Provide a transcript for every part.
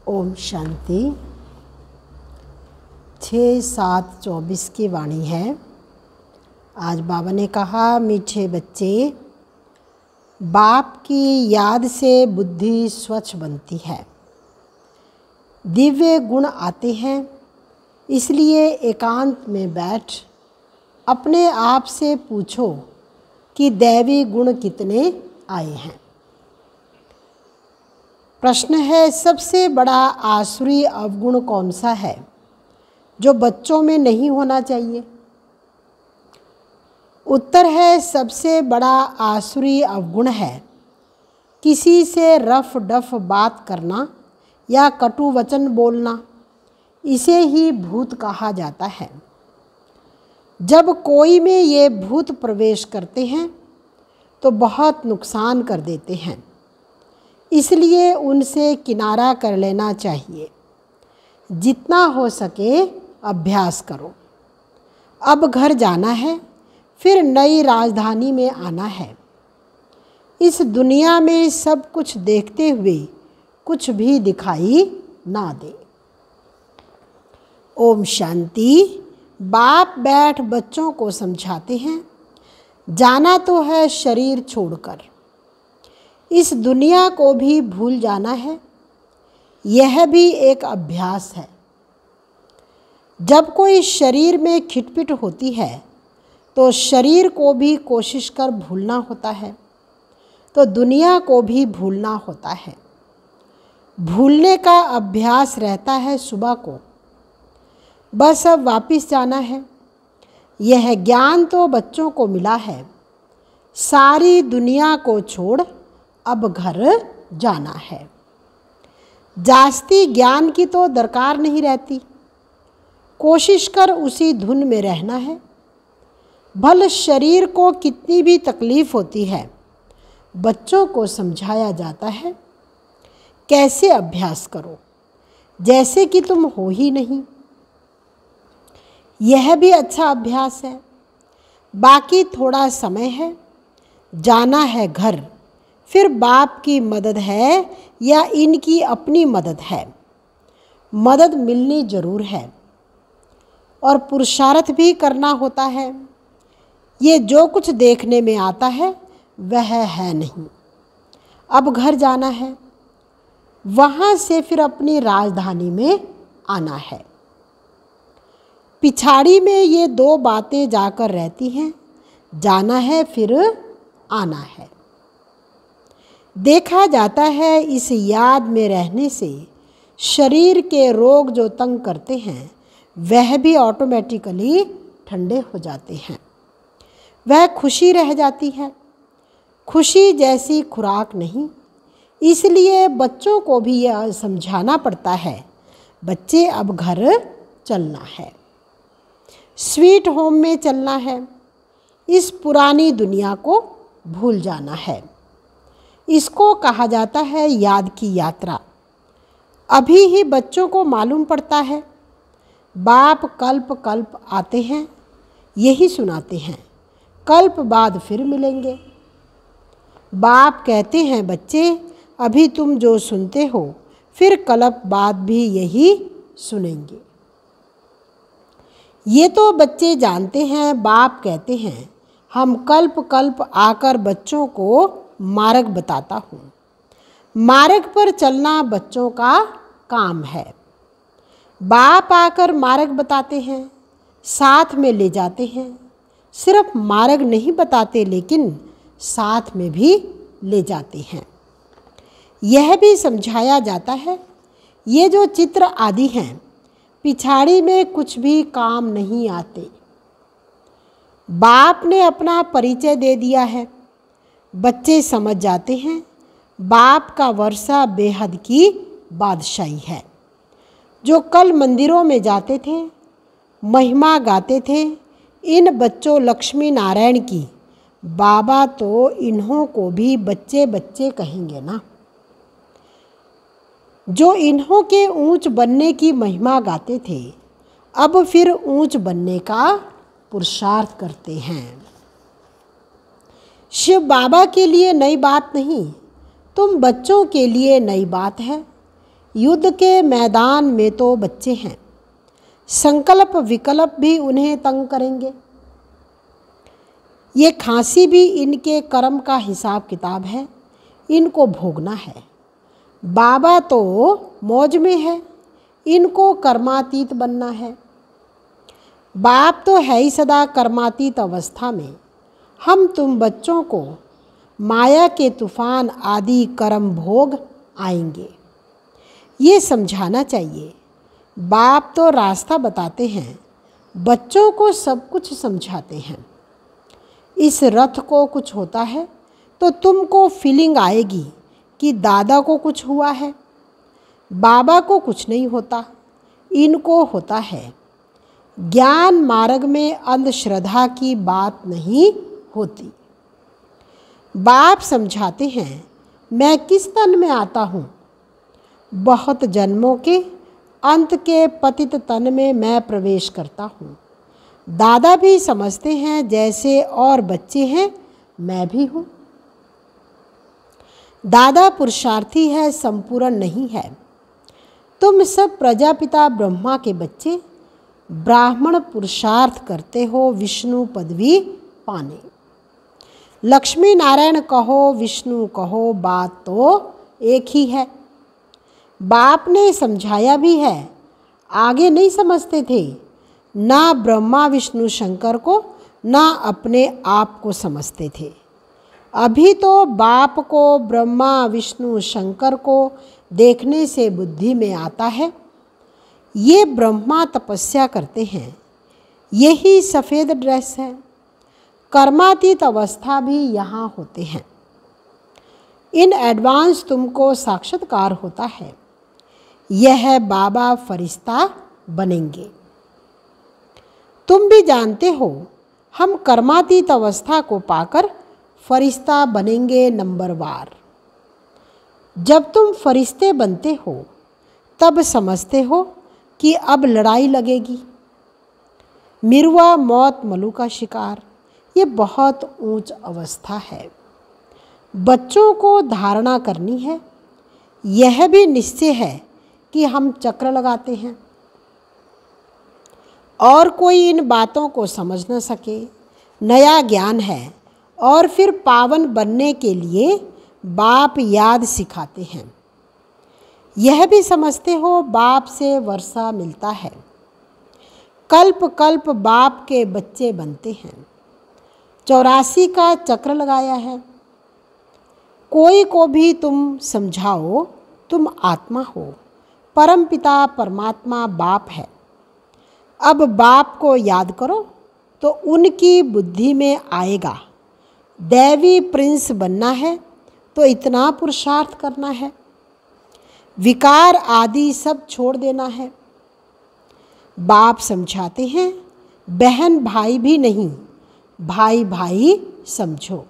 ओम शांति। 6/7/24 की वाणी है। आज बाबा ने कहा, मीठे बच्चे, बाप की याद से बुद्धि स्वच्छ बनती है, दिव्य गुण आते हैं। इसलिए एकांत में बैठ अपने आप से पूछो कि दैवी गुण कितने आए हैं। प्रश्न है, सबसे बड़ा आसुरी अवगुण कौन सा है जो बच्चों में नहीं होना चाहिए? उत्तर है, सबसे बड़ा आसुरी अवगुण है किसी से रफ डफ बात करना या कटु वचन बोलना। इसे ही भूत कहा जाता है। जब कोई में ये भूत प्रवेश करते हैं तो बहुत नुकसान कर देते हैं, इसलिए उनसे किनारा कर लेना चाहिए। जितना हो सके अभ्यास करो। अब घर जाना है, फिर नई राजधानी में आना है। इस दुनिया में सब कुछ देखते हुए कुछ भी दिखाई ना दे। ओम शांति। बाप बैठ बच्चों को समझाते हैं, जाना तो है शरीर छोड़कर, इस दुनिया को भी भूल जाना है। यह भी एक अभ्यास है। जब कोई शरीर में खिटपिट होती है तो शरीर को भी कोशिश कर भूलना होता है, तो दुनिया को भी भूलना होता है। भूलने का अभ्यास रहता है सुबह को, बस अब वापस जाना है। यह ज्ञान तो बच्चों को मिला है। सारी दुनिया को छोड़ अब घर जाना है। जास्ती ज्ञान की तो दरकार नहीं रहती। कोशिश कर उसी धुन में रहना है। भले शरीर को कितनी भी तकलीफ होती है, बच्चों को समझाया जाता है, कैसे अभ्यास करो जैसे कि तुम हो ही नहीं। यह भी अच्छा अभ्यास है। बाकी थोड़ा समय है, जाना है घर। फिर बाप की मदद है या इनकी अपनी मदद है, मदद मिलनी जरूर है और पुरुषार्थ भी करना होता है। ये जो कुछ देखने में आता है वह है नहीं। अब घर जाना है, वहाँ से फिर अपनी राजधानी में आना है। पिछाड़ी में ये दो बातें जाकर रहती हैं, जाना है फिर आना है। देखा जाता है इस याद में रहने से शरीर के रोग जो तंग करते हैं वह भी ऑटोमेटिकली ठंडे हो जाते हैं। वह खुशी रह जाती है। खुशी जैसी खुराक नहीं। इसलिए बच्चों को भी यह समझाना पड़ता है, बच्चे अब घर चलना है, स्वीट होम में चलना है। इस पुरानी दुनिया को भूल जाना है। इसको कहा जाता है याद की यात्रा। अभी ही बच्चों को मालूम पड़ता है। बाप कल्प कल्प आते हैं, यही सुनाते हैं, कल्प बाद फिर मिलेंगे। बाप कहते हैं, बच्चे अभी तुम जो सुनते हो फिर कल्प बाद भी यही सुनेंगे। ये तो बच्चे जानते हैं। बाप कहते हैं, हम कल्प कल्प आकर बच्चों को मार्ग बताता हूँ। मार्ग पर चलना बच्चों का काम है। बाप आकर मार्ग बताते हैं, साथ में ले जाते हैं। सिर्फ मार्ग नहीं बताते, लेकिन साथ में भी ले जाते हैं। यह भी समझाया जाता है, ये जो चित्र आदि हैं पिछाड़ी में कुछ भी काम नहीं आते। बाप ने अपना परिचय दे दिया है। बच्चे समझ जाते हैं, बाप का वर्षा बेहद की बादशाही है। जो कल मंदिरों में जाते थे, महिमा गाते थे, इन बच्चों लक्ष्मी नारायण की, बाबा तो इन्हों को भी बच्चे बच्चे कहेंगे ना। जो इन्हों के ऊंच बनने की महिमा गाते थे, अब फिर ऊंच बनने का पुरुषार्थ करते हैं। शिव बाबा के लिए नई बात नहीं, तुम बच्चों के लिए नई बात है। युद्ध के मैदान में तो बच्चे हैं, संकल्प विकल्प भी उन्हें तंग करेंगे। ये खांसी भी इनके कर्म का हिसाब किताब है, इनको भोगना है। बाबा तो मौज में है, इनको कर्मातीत बनना है। बाप तो है ही सदा कर्मातीत अवस्था में। हम तुम बच्चों को माया के तूफान आदि कर्म भोग आएंगे, ये समझाना चाहिए। बाप तो रास्ता बताते हैं, बच्चों को सब कुछ समझाते हैं। इस रथ को कुछ होता है तो तुमको फीलिंग आएगी कि दादा को कुछ हुआ है। बाबा को कुछ नहीं होता, इनको होता है। ज्ञान मार्ग में अंधश्रद्धा की बात नहीं होती। बाप समझाते हैं, मैं किस तन में आता हूँ? बहुत जन्मों के अंत के पतित तन में मैं प्रवेश करता हूँ। दादा भी समझते हैं जैसे और बच्चे हैं, मैं भी हूँ। दादा पुरुषार्थी है, संपूर्ण नहीं है। तुम सब प्रजापिता ब्रह्मा के बच्चे ब्राह्मण पुरुषार्थ करते हो विष्णु पदवी पाने। लक्ष्मी नारायण कहो, विष्णु कहो, बात तो एक ही है। बाप ने समझाया भी है, आगे नहीं समझते थे। ना ब्रह्मा विष्णु शंकर को, ना अपने आप को समझते थे। अभी तो बाप को ब्रह्मा विष्णु शंकर को देखने से बुद्धि में आता है। ये ब्रह्मा तपस्या करते हैं, यही सफ़ेद ड्रेस है। कर्मातीत अवस्था भी यहाँ होते हैं। इन एडवांस तुमको साक्षात्कार होता है। यह बाबा फरिश्ता बनेंगे। तुम भी जानते हो, हम कर्मातीत अवस्था को पाकर फरिश्ता बनेंगे नंबरवार। जब तुम फरिश्ते बनते हो तब समझते हो कि अब लड़ाई लगेगी। मिरवा मौत मलू का शिकार, ये बहुत ऊंच अवस्था है। बच्चों को धारणा करनी है। यह भी निश्चय है कि हम चक्र लगाते हैं और कोई इन बातों को समझ न सके। नया ज्ञान है और फिर पावन बनने के लिए बाप याद सिखाते हैं। यह भी समझते हो बाप से वर्षा मिलता है। कल्प कल्प बाप के बच्चे बनते हैं। 84 का चक्र लगाया है। कोई को भी तुम समझाओ, तुम आत्मा हो, परमपिता परमात्मा बाप है। अब बाप को याद करो तो उनकी बुद्धि में आएगा, दैवी प्रिंस बनना है तो इतना पुरुषार्थ करना है, विकार आदि सब छोड़ देना है। बाप समझाते हैं, बहन भाई भी नहीं, भाई भाई समझो।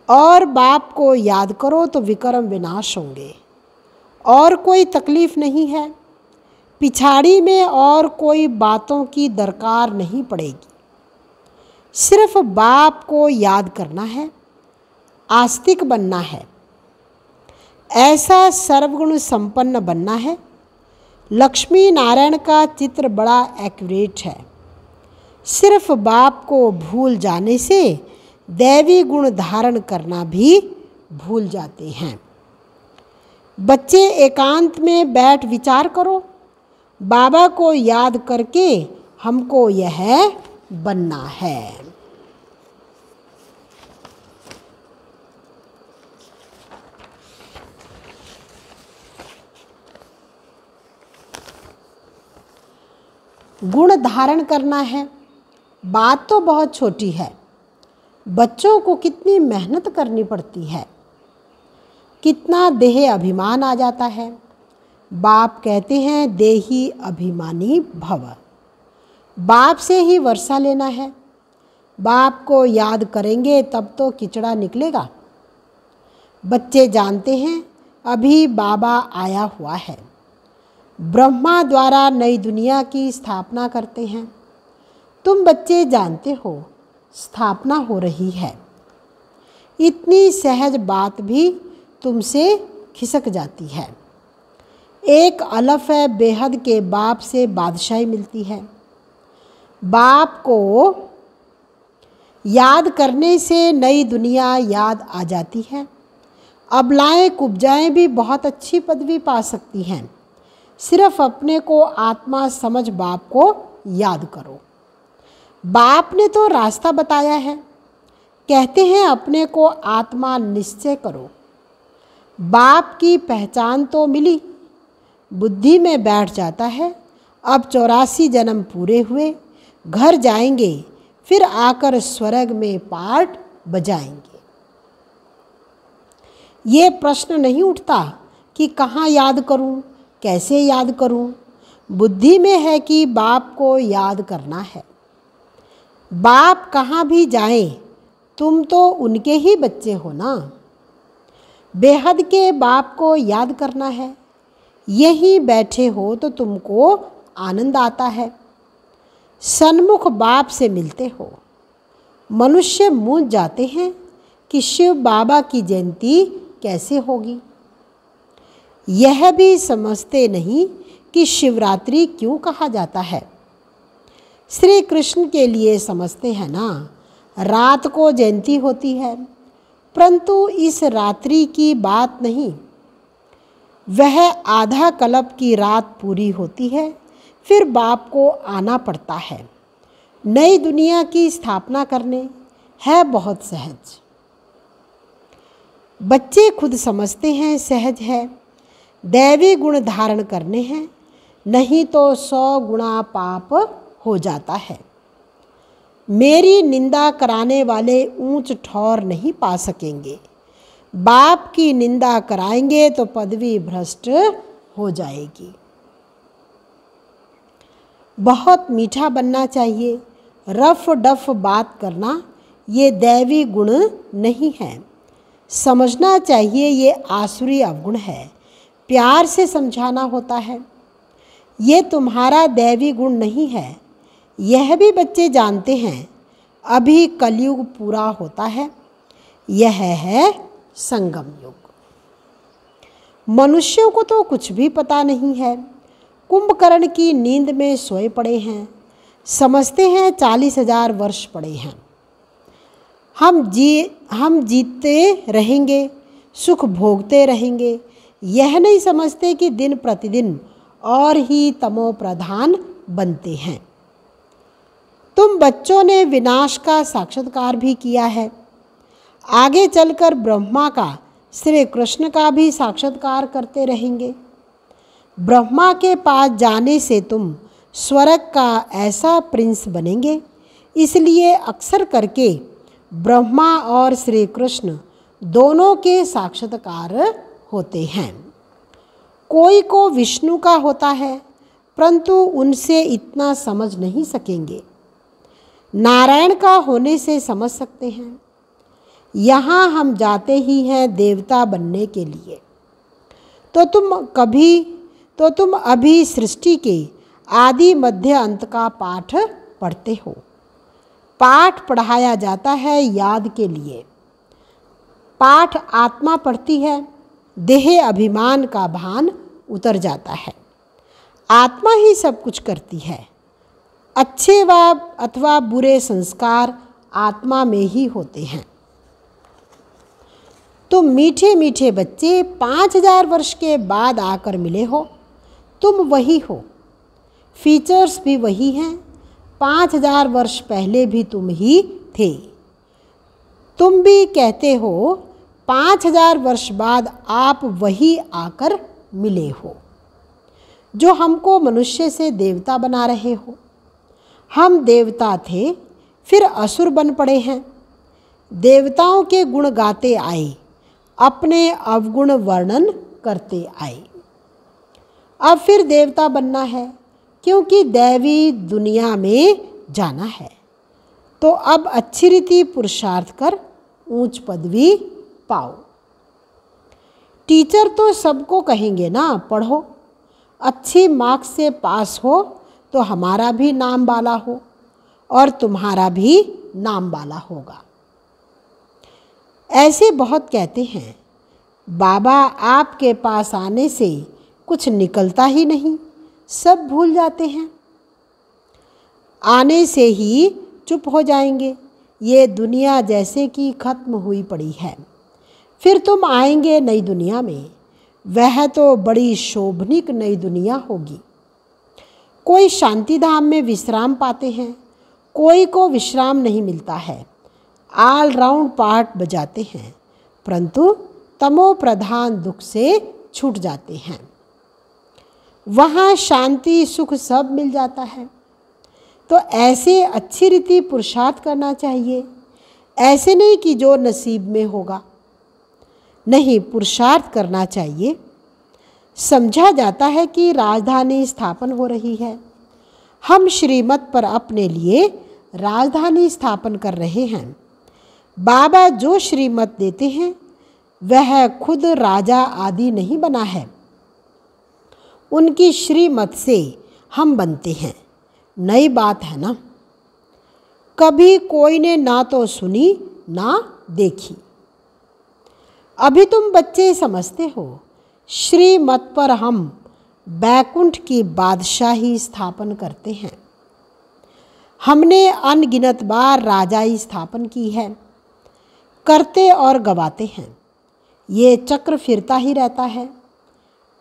और बाप को याद करो तो विक्रम विनाश होंगे। और कोई तकलीफ नहीं है। पिछाड़ी में और कोई बातों की दरकार नहीं पड़ेगी। सिर्फ बाप को याद करना है, आस्तिक बनना है, ऐसा सर्वगुण संपन्न बनना है। लक्ष्मी नारायण का चित्र बड़ा एक्यूरेट है। सिर्फ बाप को भूल जाने से दैवी गुण धारण करना भी भूल जाते हैं। बच्चे एकांत में बैठ विचार करो, बाबा को याद करके हमको यह बनना है। गुण धारण करना है। बात तो बहुत छोटी है। बच्चों को कितनी मेहनत करनी पड़ती है, कितना देह अभिमान आ जाता है। बाप कहते हैं देही अभिमानी भव। बाप से ही वर्षा लेना है। बाप को याद करेंगे तब तो किचड़ा निकलेगा। बच्चे जानते हैं अभी बाबा आया हुआ है। ब्रह्मा द्वारा नई दुनिया की स्थापना करते हैं। तुम बच्चे जानते हो स्थापना हो रही है। इतनी सहज बात भी तुमसे खिसक जाती है। एक अलफ है बेहद के बाप से बादशाही मिलती है। बाप को याद करने से नई दुनिया याद आ जाती है। अबलाएं कुब्जाएं भी बहुत अच्छी पदवी पा सकती हैं। सिर्फ अपने को आत्मा समझ बाप को याद करो। बाप ने तो रास्ता बताया है। कहते हैं अपने को आत्मा निश्चय करो। बाप की पहचान तो मिली, बुद्धि में बैठ जाता है। अब 84 जन्म पूरे हुए, घर जाएंगे, फिर आकर स्वर्ग में पाठ बजाएंगे। ये प्रश्न नहीं उठता कि कहाँ याद करूं, कैसे याद करूं। बुद्धि में है कि बाप को याद करना है। बाप कहाँ भी जाएं, तुम तो उनके ही बच्चे हो ना। बेहद के बाप को याद करना है। यहीं बैठे हो तो तुमको आनंद आता है। सन्मुख बाप से मिलते हो। मनुष्य मूंझ जाते हैं कि शिव बाबा की जयंती कैसे होगी। यह भी समझते नहीं कि शिवरात्रि क्यों कहा जाता है। श्री कृष्ण के लिए समझते हैं ना, रात को जयंती होती है, परंतु इस रात्रि की बात नहीं। वह आधा कल्प की रात पूरी होती है, फिर बाप को आना पड़ता है। नई दुनिया की स्थापना करने है बहुत सहज। बच्चे खुद समझते हैं सहज है। दैवी गुण धारण करने हैं, नहीं तो 100 गुना पाप हो जाता है। मेरी निंदा कराने वाले ऊंच ठौर नहीं पा सकेंगे। बाप की निंदा कराएंगे तो पदवी भ्रष्ट हो जाएगी। बहुत मीठा बनना चाहिए। रफ डफ बात करना ये दैवी गुण नहीं है। समझना चाहिए ये आसुरी अवगुण है। प्यार से समझाना होता है। ये तुम्हारा दैवी गुण नहीं है। यह भी बच्चे जानते हैं। अभी कलयुग पूरा होता है। यह है संगम युग। मनुष्यों को तो कुछ भी पता नहीं है। कुंभकर्ण की नींद में सोए पड़े हैं। समझते हैं 40,000 वर्ष पड़े हैं। हम जीते रहेंगे, सुख भोगते रहेंगे। यह नहीं समझते कि दिन प्रतिदिन और ही तमो प्रधान बनते हैं। तुम बच्चों ने विनाश का साक्षात्कार भी किया है। आगे चलकर ब्रह्मा का, श्री कृष्ण का भी साक्षात्कार करते रहेंगे। ब्रह्मा के पास जाने से तुम स्वर्ग का ऐसा प्रिंस बनेंगे। इसलिए अक्सर करके ब्रह्मा और श्री कृष्ण दोनों के साक्षात्कार होते हैं। कोई को विष्णु का होता है, परंतु उनसे इतना समझ नहीं सकेंगे। नारायण का होने से समझ सकते हैं। यहाँ हम जाते ही हैं देवता बनने के लिए। तो तुम अभी सृष्टि के आदि मध्य अंत का पाठ पढ़ते हो। पाठ पढ़ाया जाता है याद के लिए। पाठ आत्मा पढ़ती है, देह अभिमान का भान उतर जाता है। आत्मा ही सब कुछ करती है। अच्छे व अथवा बुरे संस्कार आत्मा में ही होते हैं। तुम मीठे मीठे बच्चे 5000 वर्ष के बाद आकर मिले हो। तुम वही हो। फीचर्स भी वही हैं। 5000 वर्ष पहले भी तुम ही थे। तुम भी कहते हो 5000 वर्ष बाद आप वही आकर मिले हो जो हमको मनुष्य से देवता बना रहे हो। हम देवता थे, फिर असुर बन पड़े हैं। देवताओं के गुण गाते आए, अपने अवगुण वर्णन करते आए। अब फिर देवता बनना है, क्योंकि दैवी दुनिया में जाना है। तो अब अच्छी रीति पुरुषार्थ कर ऊंच पदवी पाओ। टीचर तो सबको कहेंगे ना, पढ़ो, अच्छी मार्क्स से पास हो तो हमारा भी नाम वाला हो और तुम्हारा भी नाम वाला होगा। ऐसे बहुत कहते हैं। बाबा आपके पास आने से कुछ निकलता ही नहीं, सब भूल जाते हैं। आने से ही चुप हो जाएंगे। ये दुनिया जैसे कि खत्म हुई पड़ी है। फिर तुम आएंगे नई दुनिया में, वह तो बड़ी शोभनीक नई दुनिया होगी। कोई शांति धाम में विश्राम पाते हैं, कोई को विश्राम नहीं मिलता है। ऑल राउंड पार्ट बजाते हैं, परंतु तमो प्रधान दुख से छूट जाते हैं। वहाँ शांति सुख सब मिल जाता है। तो ऐसे अच्छी रीति पुरुषार्थ करना चाहिए, ऐसे नहीं कि जो नसीब में होगा। नहीं, पुरुषार्थ करना चाहिए। समझा जाता है कि राजधानी स्थापन हो रही है। हम श्रीमत पर अपने लिए राजधानी स्थापन कर रहे हैं। बाबा जो श्रीमत देते हैं वह खुद राजा आदि नहीं बना है, उनकी श्रीमत से हम बनते हैं। नई बात है ना। कभी कोई ने ना तो सुनी ना देखी। अभी तुम बच्चे समझते हो, श्रीमत पर हम बैकुंठ की बादशाही स्थापन करते हैं। हमने अनगिनत बार राजाई स्थापन की है, करते और गवाते हैं। ये चक्र फिरता ही रहता है।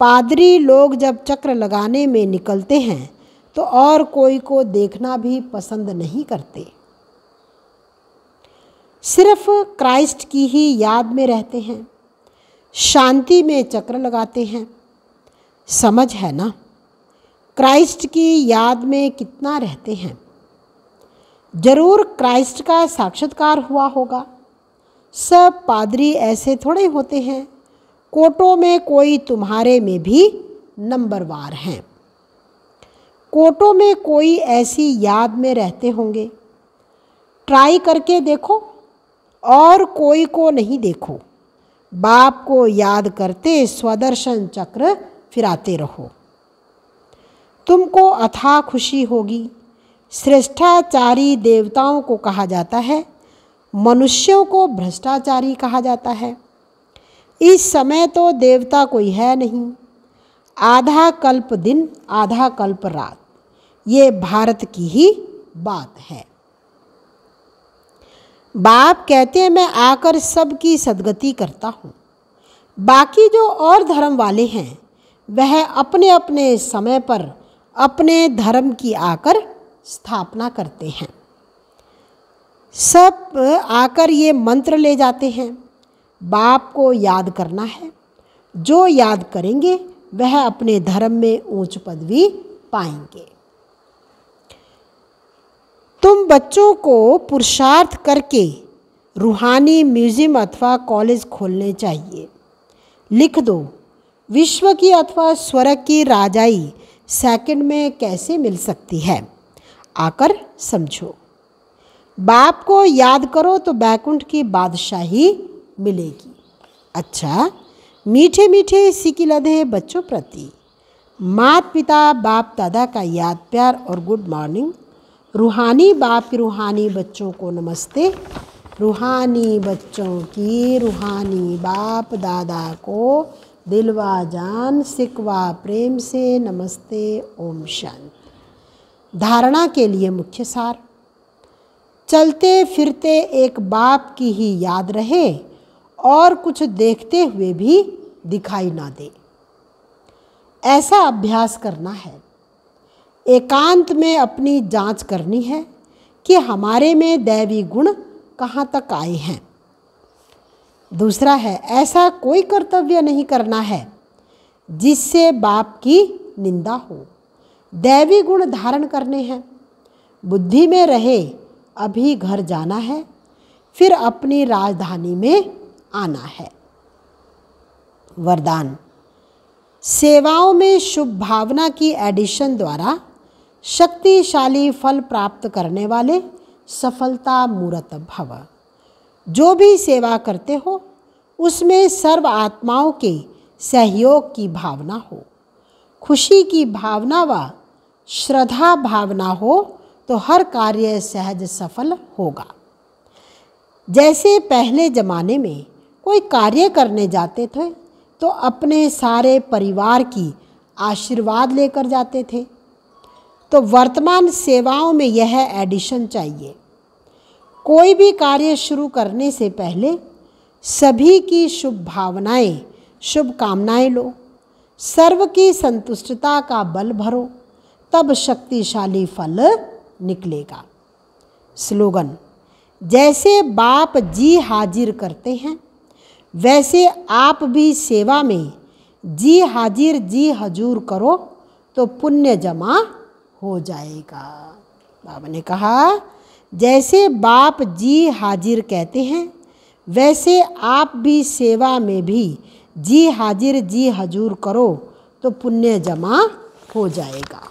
पादरी लोग जब चक्र लगाने में निकलते हैं तो और कोई को देखना भी पसंद नहीं करते, सिर्फ क्राइस्ट की ही याद में रहते हैं, शांति में चक्र लगाते हैं। समझ है ना? क्राइस्ट की याद में कितना रहते हैं। जरूर क्राइस्ट का साक्षात्कार हुआ होगा। सब पादरी ऐसे थोड़े होते हैं। कोटों में कोई तुम्हारे में भी नंबरवार हैं। कोटों में कोई ऐसी याद में रहते होंगे। ट्राई करके देखो और कोई को नहीं देखो। बाप को याद करते स्वदर्शन चक्र फिराते रहो, तुमको अथाह खुशी होगी। श्रेष्ठाचारी देवताओं को कहा जाता है, मनुष्यों को भ्रष्टाचारी कहा जाता है। इस समय तो देवता कोई है नहीं। आधा कल्प दिन आधा कल्प रात, ये भारत की ही बात है। बाप कहते हैं मैं आकर सबकी सद्गति करता हूँ। बाकी जो और धर्म वाले हैं वह अपने अपने समय पर अपने धर्म की आकर स्थापना करते हैं। सब आकर ये मंत्र ले जाते हैं, बाप को याद करना है। जो याद करेंगे वह अपने धर्म में ऊंच पदवी पाएंगे। तुम बच्चों को पुरुषार्थ करके रूहानी म्यूजियम अथवा कॉलेज खोलने चाहिए। लिख दो, विश्व की अथवा स्वर्ग की राजाई सेकंड में कैसे मिल सकती है, आकर समझो। बाप को याद करो तो बैकुंठ की बादशाही मिलेगी। अच्छा, मीठे मीठे सिकिलधे बच्चों प्रति माता पिता बाप दादा का याद प्यार और गुड मॉर्निंग। रूहानी बाप की रूहानी बच्चों को नमस्ते। रूहानी बच्चों की रूहानी बाप दादा को दिलवा जान सिकवा प्रेम से नमस्ते। ओम शांति। धारणा के लिए मुख्य सार, चलते फिरते एक बाप की ही याद रहे और कुछ देखते हुए भी दिखाई ना दे, ऐसा अभ्यास करना है। एकांत में अपनी जांच करनी है कि हमारे में दैवी गुण कहाँ तक आए हैं। दूसरा है, ऐसा कोई कर्तव्य नहीं करना है जिससे बाप की निंदा हो। दैवी गुण धारण करने हैं। बुद्धि में रहे अभी घर जाना है, फिर अपनी राजधानी में आना है। वरदान, सेवाओं में शुभ भावना की एडिशन द्वारा शक्तिशाली फल प्राप्त करने वाले सफलता मूर्त भव। जो भी सेवा करते हो उसमें सर्व आत्माओं के सहयोग की भावना हो, खुशी की भावना व श्रद्धा भावना हो तो हर कार्य सहज सफल होगा। जैसे पहले ज़माने में कोई कार्य करने जाते थे तो अपने सारे परिवार की आशीर्वाद लेकर जाते थे। तो वर्तमान सेवाओं में यह एडिशन चाहिए। कोई भी कार्य शुरू करने से पहले सभी की शुभ भावनाएं, शुभकामनाएं लो, सर्व की संतुष्टता का बल भरो, तब शक्तिशाली फल निकलेगा। स्लोगन: जैसे बाप जी हाजिर करते हैं, वैसे आप भी सेवा में जी हाजिर जी हजूर करो तो पुण्य जमा हो जाएगा। बाबा ने कहा, जैसे बाप जी हाजिर कहते हैं, वैसे आप भी सेवा में भी जी हाजिर जी हजूर करो तो पुण्य जमा हो जाएगा।